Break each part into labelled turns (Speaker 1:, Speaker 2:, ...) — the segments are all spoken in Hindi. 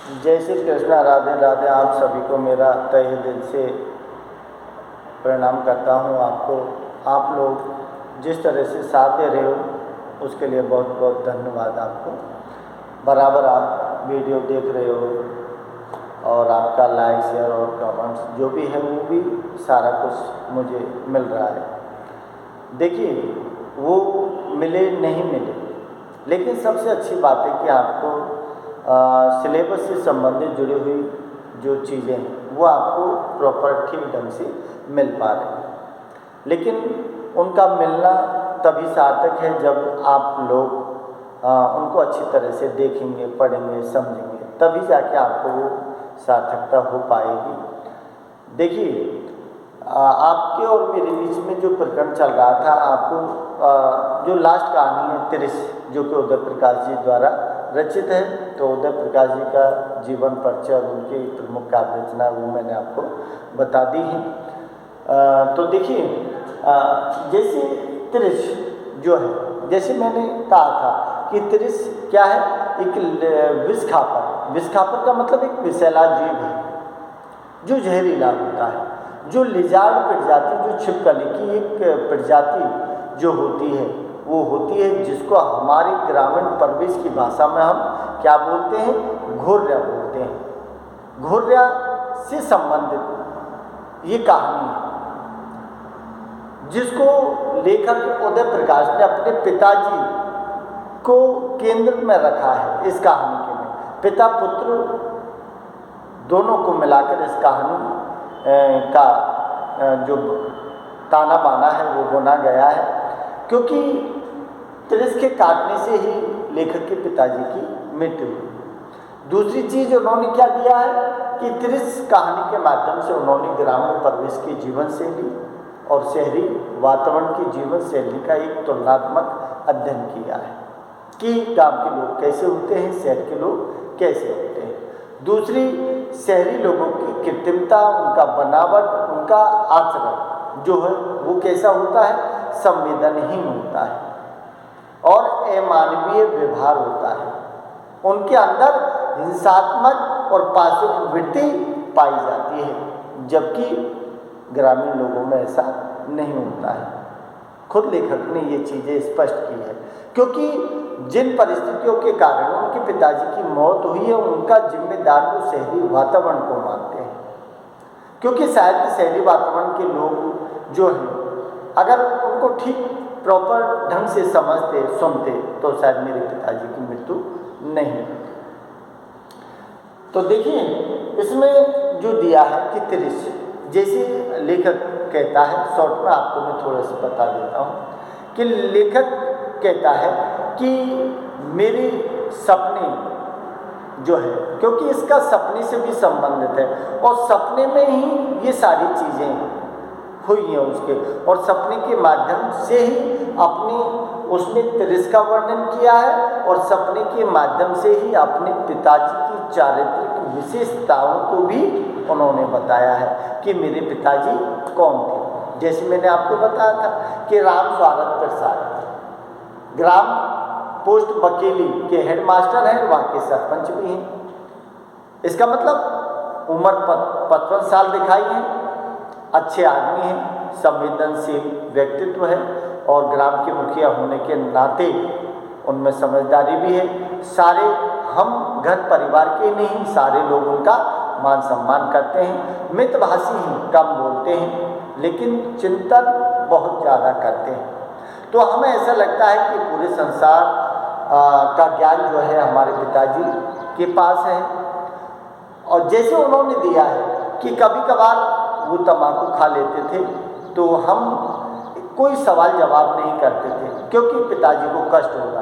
Speaker 1: जय श्री कृष्णा, राधे राधे। आप सभी को मेरा तहे दिल से प्रणाम करता हूँ। आप लोग जिस तरह से साथ दे रहे हो उसके लिए बहुत बहुत धन्यवाद आपको। बराबर आप वीडियो देख रहे हो और आपका लाइक शेयर और कमेंट्स जो भी है वो भी सारा कुछ मुझे मिल रहा है। देखिए, वो मिले नहीं मिले, लेकिन सबसे अच्छी बात है कि आपको सिलेबस से संबंधित जुड़ी हुई जो चीज़ें हैं वो आपको प्रॉपर ठीक ढंग से मिल पा रही हैं। लेकिन उनका मिलना तभी सार्थक है जब आप लोग उनको अच्छी तरह से देखेंगे, पढ़ेंगे, समझेंगे, तभी जाके आपको वो सार्थकता हो पाएगी। देखिए, आपके और मेरे बीच में जो प्रकरण चल रहा था, आपको जो लास्ट कहानी है तिरिश, जो कि उदय प्रकाश जी द्वारा रचित है, तो उदय प्रकाश जी का जीवन परिचय और उनकी प्रमुख काव्य रचना वो मैंने आपको बता दी है। तो देखिए, जैसे तिरिश जो है, जैसे मैंने कहा था कि तिरिश क्या है, एक विषखापर का मतलब एक विषैला जीव है जो जहरीला होता है, जो लिजार्ड प्रजाति, जो छिपकली की एक प्रजाति जो होती है वो होती है, जिसको हमारे ग्रामीण परिवेश की भाषा में हम क्या बोलते हैं, घोर्या बोलते हैं। घोर्या से संबंधित ये कहानी है जिसको लेखक उदय प्रकाश ने अपने पिताजी को केंद्र में रखा है। इस कहानी के में पिता पुत्र दोनों को मिलाकर इस कहानी का जो ताना बाना है वो बुना गया है, क्योंकि तिरिश के काटने से ही लेखक के पिताजी की मृत्यु हुई। दूसरी चीज़ उन्होंने क्या किया है कि तिरिश कहानी के माध्यम से उन्होंने ग्रामीण परिवेश की जीवन शैली और शहरी वातावरण की जीवन शैली का एक तुलनात्मक अध्ययन किया है कि गांव के लोग कैसे होते हैं, शहर के लोग कैसे होते हैं। दूसरी, शहरी लोगों की कृत्रिमता, उनका बनावट, उनका आचरण जो है वो कैसा होता है, संवेदनहीन होता है और अमानवीय व्यवहार होता है। उनके अंदर हिंसात्मक और पाशविक वृत्ति पाई जाती है, जबकि ग्रामीण लोगों में ऐसा नहीं होता है। खुद लेखक ने ये चीज़ें स्पष्ट की है, क्योंकि जिन परिस्थितियों के कारण उनके पिताजी की मौत हुई है, उनका जिम्मेदार वो शहरी वातावरण को मानते हैं। क्योंकि शायद शहरी वातावरण के लोग जो हैं, अगर उनको ठीक प्रॉपर ढंग से समझते, सुनते, तो शायद मेरे पिताजी की मृत्यु नहीं। तो देखिए, इसमें जो दिया है कि तिरिश, जैसे लेखक कहता है, शॉर्ट में आपको मैं थोड़ा सा बता देता हूँ कि लेखक कहता है कि मेरे सपने जो है, क्योंकि इसका सपने से भी संबंधित है और सपने में ही ये सारी चीज़ें हुई हैं उसके, और सपने के माध्यम से ही उसने तिरिश का वर्णन किया है और सपने के माध्यम से ही अपने पिताजी की चारित्रिक विशेषताओं को भी उन्होंने बताया है कि मेरे पिताजी कौन थे। जैसे मैंने आपको बताया था कि राम स्वागत प्रसाद ग्राम पोस्ट बकेली के हेडमास्टर हैं, वहाँ के सरपंच भी हैं। इसका मतलब उम्र 55 साल दिखाई है, अच्छे आदमी हैं, संवेदनशील व्यक्तित्व है और ग्राम के मुखिया होने के नाते उनमें समझदारी भी है। सारे हम घर परिवार के नहीं, सारे लोग उनका मान सम्मान करते हैं। मितभाषी हैं, कम बोलते हैं, लेकिन चिंतन बहुत ज़्यादा करते हैं। तो हमें ऐसा लगता है कि पूरे संसार का ज्ञान जो है हमारे पिताजी के पास है। और जैसे उन्होंने दिया है कि कभी कभार वो तम्बाकू खा लेते थे, तो हम कोई सवाल जवाब नहीं करते थे, क्योंकि पिताजी को कष्ट होगा,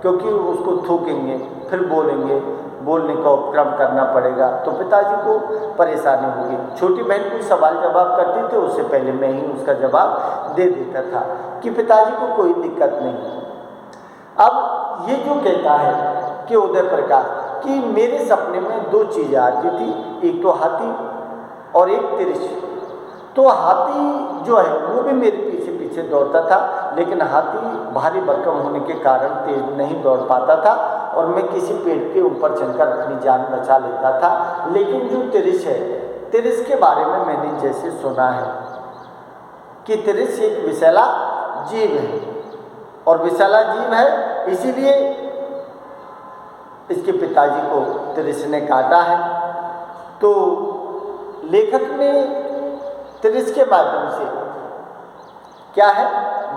Speaker 1: क्योंकि उसको थूकेंगे, फिर बोलेंगे, बोलने का उपक्रम करना पड़ेगा, तो पिताजी को परेशानी होगी। छोटी बहन कोई सवाल जवाब करती थी, उससे पहले मैं ही उसका जवाब दे देता था कि पिताजी को कोई दिक्कत नहीं। अब ये जो कहता है कि उदय प्रकाश कि मेरे सपने में दो चीज़ें आती थी, एक तो हाथी और एक तिरिश। तो हाथी जो है वो भी मेरे पीछे पीछे दौड़ता था, लेकिन हाथी भारी भरकम होने के कारण तेज नहीं दौड़ पाता था और मैं किसी पेड़ के ऊपर चढ़कर अपनी जान बचा लेता था। लेकिन जो तिरिश है, तिरिश के बारे में मैंने जैसे सुना है कि तिरिश एक विषैला जीव है, और विषैला जीव है इसीलिए इसके पिताजी को तिरिश ने काटा है। तो लेखक ने तिरिश के माध्यम से क्या है,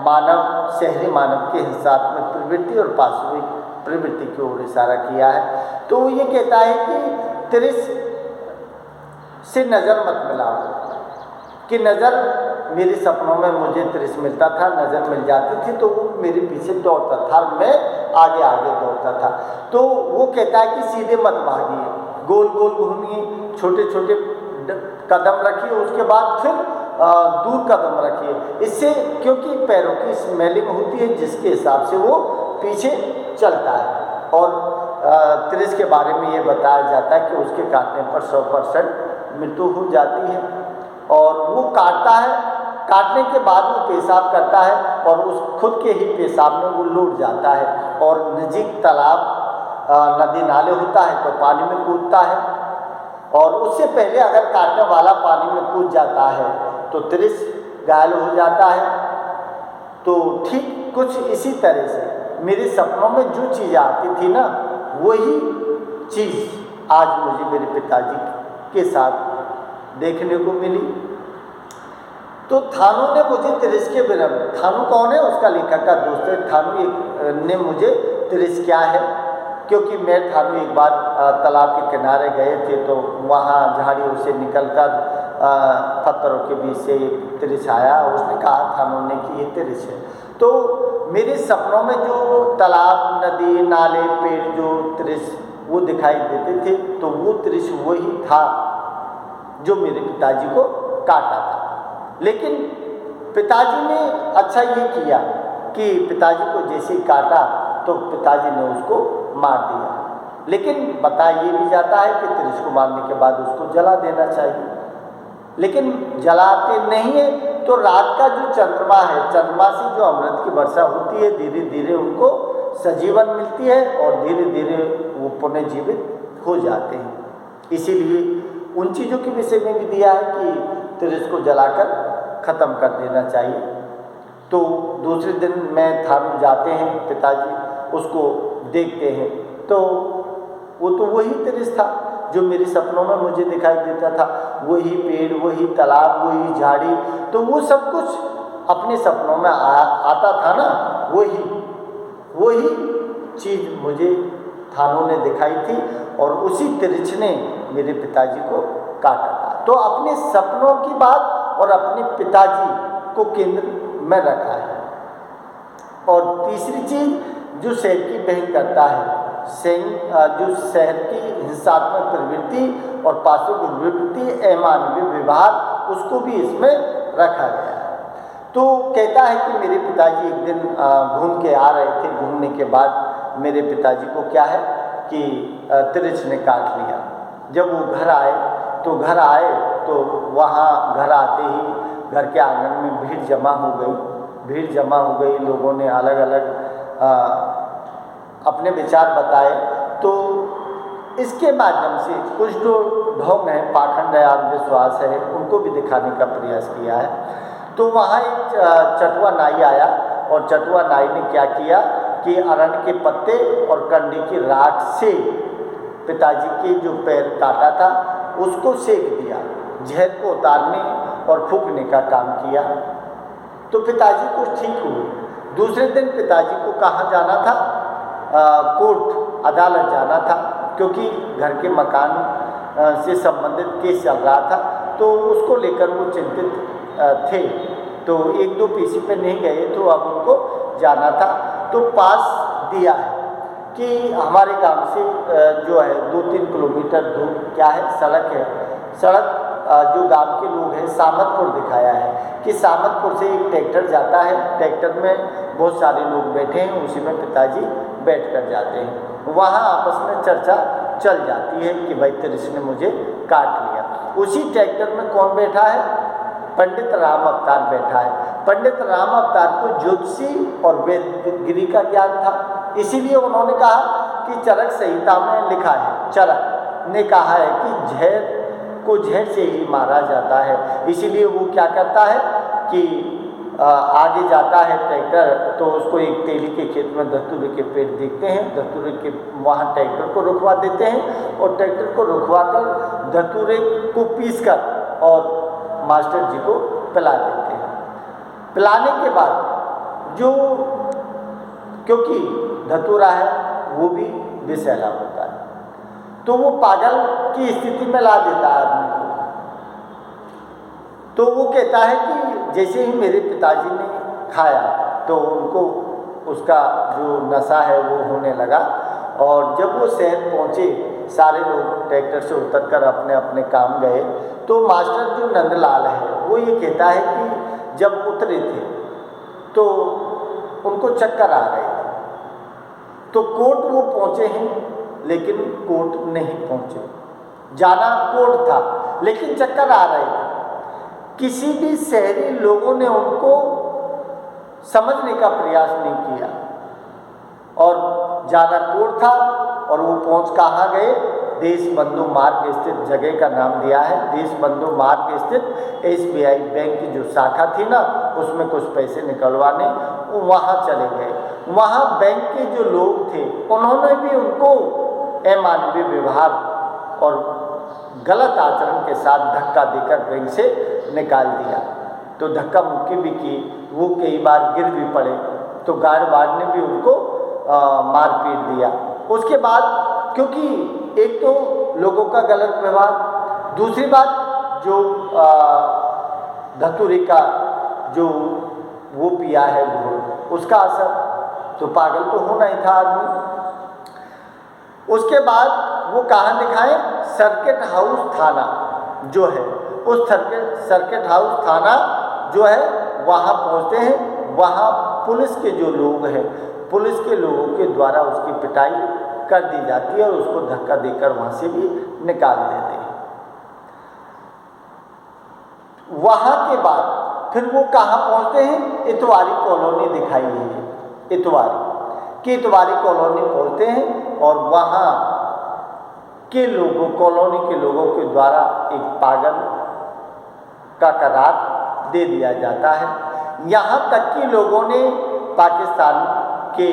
Speaker 1: मानव, शहरी मानव के हिंसात्मक प्रवृत्ति और पाशविक प्रवृत्ति की ओर इशारा किया है। तो वो ये कहता है कि तिरिश से नज़र मत मिलाओ, कि नज़र, मेरे सपनों में मुझे तिरिश मिलता था, नज़र मिल जाती थी तो वो मेरे पीछे दौड़ता था, मैं आगे आगे दौड़ता था। तो वो कहता है कि सीधे मत भागिए, गोल गोल घूमिए, छोटे छोटे कदम रखिए, उसके बाद फिर दूर कदम रखिए, इससे, क्योंकि पैरों की स्मेलिंग होती है जिसके हिसाब से वो पीछे चलता है। और तिरिश के बारे में ये बताया जाता है कि उसके काटने पर 100% मृत्यु हो जाती है, और वो काटता है, काटने के बाद वो पेशाब करता है और उस खुद के ही पेशाब में वो लौट जाता है, और नज़दीक तालाब, नदी नाले होता है तो पानी में कूदता है, और उससे पहले अगर काटने वाला पानी में कूद जाता है तो तिरिश घायल हो जाता है। तो ठीक कुछ इसी तरह से मेरे सपनों में जो चीज़ आती थी ना, वही चीज़ आज मुझे मेरे पिताजी के साथ देखने को मिली। तो थानू ने मुझे तिरिश के बिना, थानू कौन है, उसका लेखक का दोस्त है, थानू ने मुझे तिरिश क्या है, क्योंकि मैं थानू एक बार तालाब के किनारे गए थे तो वहाँ झाड़ियों से निकलकर पत्थरों के बीच से एक तिरिश आया, उसने कहा थानू ने कि ये तिरिश है। तो मेरे सपनों में जो तालाब, नदी, नाले, पेड़, जो तिरिश वो दिखाई देते थे, तो वो तिरिश वही था जो मेरे पिताजी को काटा था। लेकिन पिताजी ने अच्छा ये किया कि पिताजी को जैसे ही काटा तो पिताजी ने उसको मार दिया, लेकिन बताया ये भी जाता है कि तिरिश को मारने के बाद उसको जला देना चाहिए, लेकिन जलाते नहीं है। तो रात का जो चंद्रमा है, चंद्रमा से जो अमृत की वर्षा होती है, धीरे धीरे उनको सजीवन मिलती है और धीरे धीरे वो पुनर्जीवित हो जाते हैं। इसीलिए उन चीज़ों के विषय में भी दिया है कि तिरिश को जलाकर ख़त्म कर देना चाहिए। तो दूसरे दिन मैं थानू जाते हैं, पिताजी उसको देखते हैं तो वो तो वही तिरिश था जो मेरे सपनों में मुझे दिखाई देता था, वही पेड़, वही तालाब, वही झाड़ी, तो वो सब कुछ अपने सपनों में आता था ना, वही चीज़ मुझे थानू ने दिखाई थी और उसी तिरिश ने मेरे पिताजी को काटा था। तो अपने सपनों की बात और अपने पिताजी को केंद्र में रखा है। और तीसरी चीज़ जो शहर की बहन करता है, जो शहर की हिंसात्मक प्रवृत्ति और पाशविक प्रवृत्ति, अमानवीय व्यवहार, उसको भी इसमें रखा गया है। तो कहता है कि मेरे पिताजी एक दिन घूम के आ रहे थे, घूमने के बाद मेरे पिताजी को क्या है कि तिरिश ने काट लिया। जब वो घर आए तो वहाँ घर आते ही घर के आंगन में भीड़ जमा हो गई। लोगों ने अलग अलग अपने विचार बताए। तो इसके माध्यम से कुछ जो ढोंग है, पाखंड है, अंधविश्वास है, उनको भी दिखाने का प्रयास किया है। तो वहाँ एक चटुआ नाई आया और चटुआ नाई ने क्या किया कि अरण्य के पत्ते और कंडे की राख से पिताजी के जो पैर काटा था उसको सेक दिया, जहर को उतारने और फूंकने का काम किया। तो पिताजी को ठीक हुए। दूसरे दिन पिताजी को कहाँ जाना था, कोर्ट, अदालत जाना था, क्योंकि घर के मकान से संबंधित केस चल रहा था, तो उसको लेकर वो चिंतित थे। तो एक दो पीसी पे नहीं गए, तो अब उनको जाना था। तो पास दिया है कि हमारे गांव से जो है 2-3 किलोमीटर दूर क्या है, सड़क है। सड़क जो गांव के लोग हैं, सामतपुर दिखाया है कि सामतपुर से एक ट्रैक्टर जाता है, ट्रैक्टर में बहुत सारे लोग बैठे हैं, उसी में पिताजी बैठ कर जाते हैं। वहाँ आपस में चर्चा चल जाती है कि भाई तिरिश ने मुझे काट लिया। उसी ट्रैक्टर में कौन बैठा है, पंडित राम अवतार बैठा है। पंडित राम अवतार को ज्योतिषी और वेदगिरी का ज्ञान था, इसीलिए उन्होंने कहा की चरक संहिता में लिखा है, चरक ने कहा है कि झेर को झेर से ही मारा जाता है। इसीलिए वो क्या करता है कि आगे जाता है ट्रैक्टर, तो उसको एक तेली के खेत में धतूरे के पेड़ देखते हैं, धतूरे के वहाँ ट्रैक्टर को रुकवा देते हैं और ट्रैक्टर को रुकवा कर धतूरे को पीस कर और मास्टर जी को पिला देते हैं। पिलाने के बाद जो, क्योंकि धतूरा है वो भी विषैला होता है, तो वो पागल की स्थिति में ला देता है आदमी को। तो वो कहता है कि जैसे ही मेरे पिताजी ने खाया तो उनको उसका जो नशा है वो होने लगा, और जब वो शहर पहुँचे, सारे लोग ट्रैक्टर से उतरकर अपने अपने काम गए, तो मास्टर जो नंदलाल है वो ये कहता है कि जब उतरे थे तो उनको चक्कर आ रहे थे, तो कोर्ट वो पहुँचे हैं लेकिन कोर्ट नहीं पहुँचे, जाना कोर्ट था लेकिन चक्कर आ रहे थे। किसी भी शहरी लोगों ने उनको समझने का प्रयास नहीं किया, और जाना कोर्ट था और वो पहुँच कहाँ गए, देशबंधु मार्ग स्थित जगह का नाम दिया है, देशबंधु मार्ग स्थित SBI बैंक की जो शाखा थी ना, उसमें कुछ पैसे निकलवाने वहाँ चले गए। वहाँ बैंक के जो लोग थे उन्होंने भी उनको अमानवीय व्यवहार और गलत आचरण के साथ धक्का देकर बैंक से निकाल दिया। तो धक्का मुक्की भी की, वो कई बार गिर भी पड़े, तो गार्ड वार्ड ने भी उनको मार पीट दिया। उसके बाद क्योंकि एक तो लोगों का गलत व्यवहार, दूसरी बात जो धतूरे का जो वो पिया है घोल, उसका असर, तो पागल तो होना ही था आदमी। उसके बाद वो कहाँ दिखाएं, सर्किट हाउस थाना जो है, उस सर्किट हाउस थाना जो है वहाँ पहुँचते हैं। वहाँ पुलिस के जो लोग हैं, पुलिस के लोगों के द्वारा उसकी पिटाई कर दी जाती है और उसको धक्का देकर वहाँ से भी निकाल देते हैं। वहाँ के बाद फिर वो कहाँ पहुँचते हैं, इतवारी कॉलोनी दिखाई गई है, इतवारी कॉलोनी पहुँचते हैं और वहाँ के लोगों, कॉलोनी के लोगों के द्वारा एक पागल का करार दे दिया जाता है। यहाँ तक कि लोगों ने पाकिस्तान के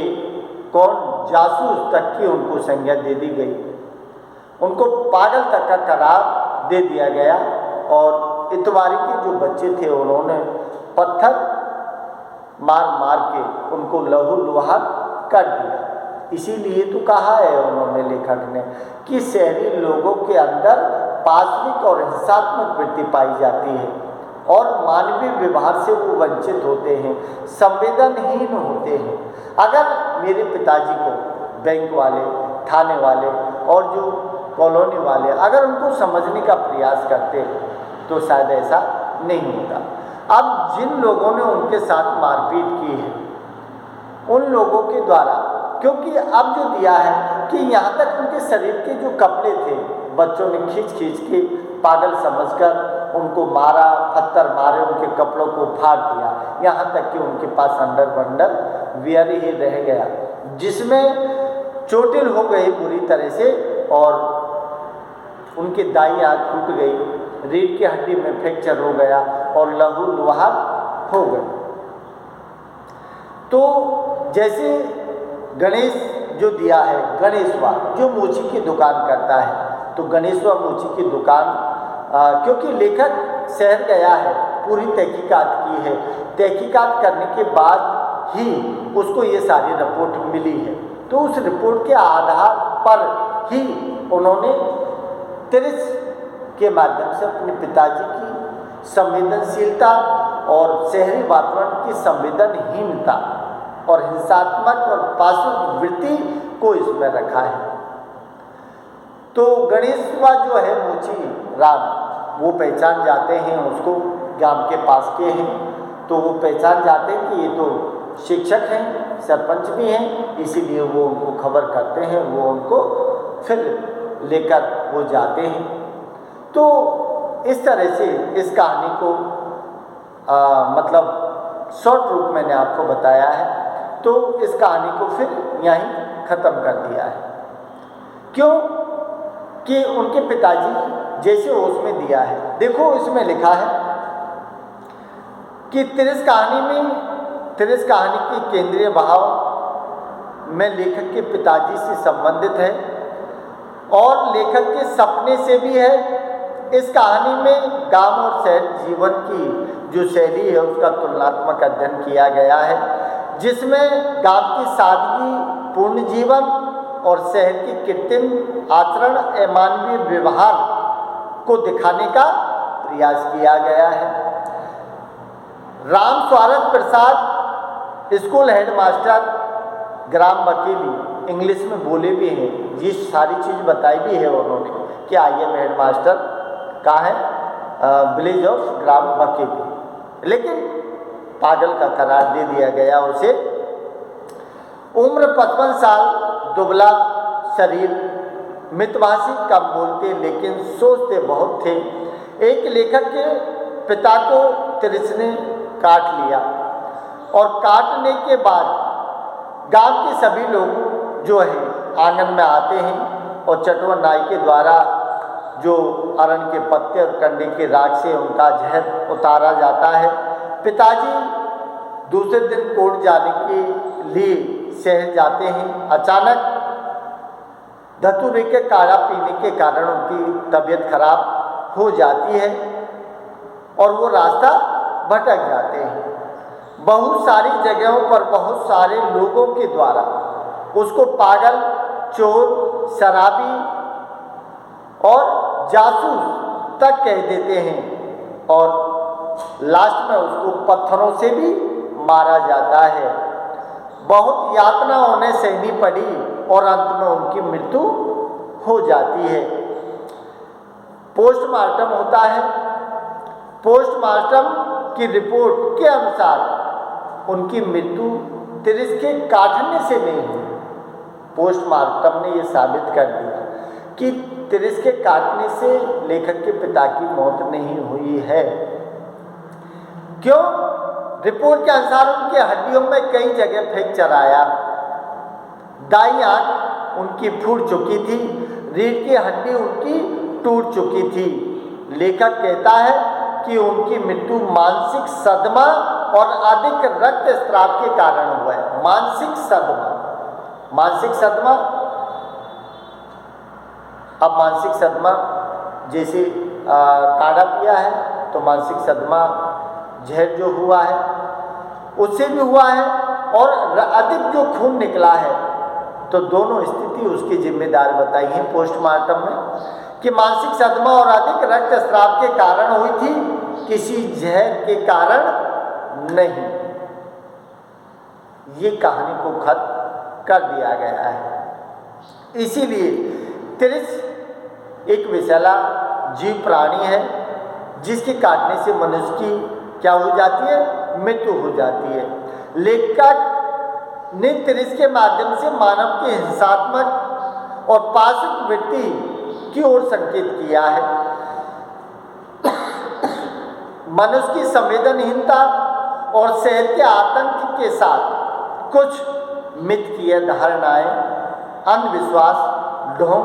Speaker 1: कौन जासूस तक की उनको संज्ञा दे दी गई, उनको पागल तक का करार दे दिया गया, और इतवारी के जो बच्चे थे उन्होंने पत्थर मार मार के उनको लहू लुहार कर दिया। इसीलिए तो कहा है उन्होंने, लेखक ने, कि शहरी लोगों के अंदर पाशविक और हिंसात्मक वृत्ति पाई जाती है और मानवीय व्यवहार से वो वंचित होते हैं, संवेदनहीन होते हैं। अगर मेरे पिताजी को बैंक वाले, थाने वाले और जो कॉलोनी वाले अगर उनको समझने का प्रयास करते तो शायद ऐसा नहीं होता। अब जिन लोगों ने उनके साथ मारपीट की है, उन लोगों के द्वारा, क्योंकि अब जो दिया है कि यहाँ तक उनके शरीर के जो कपड़े थे बच्चों ने खींच खींच के पागल समझकर उनको मारा, पत्थर मारे, उनके कपड़ों को फाड़ दिया, यहाँ तक कि उनके पास अंडर बंडल वियर ही रह गया, जिसमें चोटिल हो गई बुरी तरह से और उनकी दाईं आंख टूट गई, रीढ़ की हड्डी में फ्रैक्चर हो गया और लहू लुहार हो गए। तो जैसे गणेश जो दिया है, गणेशवा जो मोची की दुकान करता है, तो गणेशवा मोची की दुकान क्योंकि लेखक शहर गया है, पूरी तहकीकात की है, तहकीकात करने के बाद ही उसको ये सारी रिपोर्ट मिली है, तो उस रिपोर्ट के आधार पर ही उन्होंने तिरिस के माध्यम से अपने पिताजी की संवेदनशीलता और शहरी वातावरण की संवेदनहीनता और हिंसात्मक और पाशविक वृत्ति को इसमें रखा है। तो गणेशवा जो है मोची राम, वो पहचान जाते हैं उसको, गांव के पास के हैं, तो वो पहचान जाते हैं कि ये तो शिक्षक हैं, सरपंच भी हैं, इसीलिए वो उनको खबर करते हैं, वो उनको फिर लेकर वो जाते हैं। तो इस तरह से इस कहानी को मतलब शॉर्ट रूप मैंने आपको बताया है, तो इस कहानी को फिर यहीं ख़त्म कर दिया है। क्यों कि उनके पिताजी जैसे उसमें दिया है। देखो इसमें लिखा है कि तिरस कहानी की केंद्रीय भाव में लेखक के पिताजी से संबंधित है और लेखक के सपने से भी है। इस कहानी में गांव और शहर जीवन की जो शैली है उसका तुलनात्मक अध्ययन किया गया है, जिसमें गांव की सादगी पूर्ण जीवन और शहर की कृत्रिम आचरण अमानवीय व्यवहार को दिखाने का प्रयास किया गया है। राम स्वारथ प्रसाद स्कूल हेडमास्टर ग्राम बकेली, इंग्लिश में बोले भी हैं, ये सारी चीज़ बताई भी है उन्होंने कि आई एम हेडमास्टर का है विलेज ऑफ ग्राम बकेली, लेकिन पागल का करार दे दिया गया उसे। उम्र 55 साल, दुबला शरीर, मितभाषी, कम बोलते लेकिन सोचते बहुत थे। एक लेखक के पिता को तिरस ने काट लिया और काटने के बाद गांव के सभी लोग जो है आंगन में आते हैं और चटवा नाई के द्वारा जो अरण के पत्ते और कंडे के राख से उनका जहर उतारा जाता है। पिताजी दूसरे दिन कोर्ट जाने के लिए शहर जाते हैं। अचानक धतूरे के काढ़ा पीने के कारण उनकी तबीयत खराब हो जाती है और वो रास्ता भटक जाते हैं। बहुत सारी जगहों पर बहुत सारे लोगों के द्वारा उसको पागल, चोर, शराबी और जासूस तक कह देते हैं और लास्ट में उसको पत्थरों से भी मारा जाता है। बहुत यातना उन्हें सहनी पड़ी और अंत में उनकी मृत्यु हो जाती है। पोस्टमार्टम होता है। पोस्टमार्टम की रिपोर्ट के अनुसार उनकी मृत्यु तिरस के काटने से नहीं हुई। पोस्टमार्टम ने यह साबित कर दिया कि तिरस के काटने से लेखक के पिता की मौत नहीं हुई है। क्यों? रिपोर्ट के अनुसार उनके हड्डियों में कई जगह फ्रैक्चर आया। दाईं आंख उनकी फूट चुकी थी, रीढ़ की हड्डी उनकी टूट चुकी थी। लेखक कहता है कि उनकी मृत्यु मानसिक सदमा और अधिक रक्तस्राव के कारण हुआ है। मानसिक सदमा, अब मानसिक सदमा जैसे काढ़ा पिया है तो मानसिक सदमा जहर जो हुआ है उससे भी हुआ है और अधिक जो खून निकला है, तो दोनों स्थिति उसकी जिम्मेदार बताई है पोस्टमार्टम में कि मानसिक सदमा और अधिक रक्तस्राव के कारण हुई थी, किसी जहर के कारण नहीं। ये कहानी को खत्म कर दिया गया है। इसीलिए तिरस एक विषैला जीव प्राणी है जिसके काटने से मनुष्य की क्या हो जाती है? मृत्यु हो जाती है। लेखक ने तिरस के माध्यम से मानव की हिंसात्मक और पाशविक वृत्ति की ओर संकेत किया है। मनुष्य की संवेदनहीनता और शहर के आतंक के साथ कुछ मिथकीय धारणाएं, अंधविश्वास, ढोंग,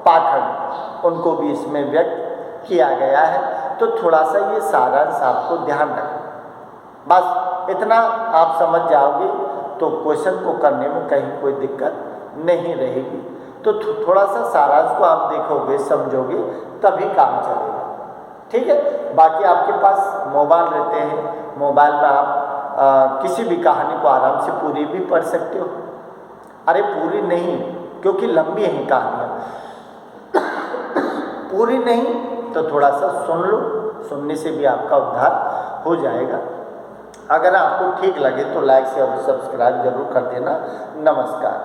Speaker 1: पाखंड उनको भी इसमें व्यक्त किया गया है। तो थोड़ा सा ये सारांश आपको ध्यान रखना, बस इतना आप समझ जाओगे तो क्वेश्चन को करने में कहीं कोई दिक्कत नहीं रहेगी। तो थोड़ा सा सारांश को आप देखोगे, समझोगे, तभी काम चलेगा। ठीक है। बाकी आपके पास मोबाइल रहते हैं, मोबाइल में आप किसी भी कहानी को आराम से पूरी भी पढ़ सकते हो। अरे पूरी नहीं, क्योंकि लंबी हैं कहानियाँ, पूरी नहीं तो थोड़ा सा सुन लो, सुनने से भी आपका उद्धार हो जाएगा। अगर आपको ठीक लगे तो लाइक शेयर और सब्सक्राइब जरूर कर देना। नमस्कार।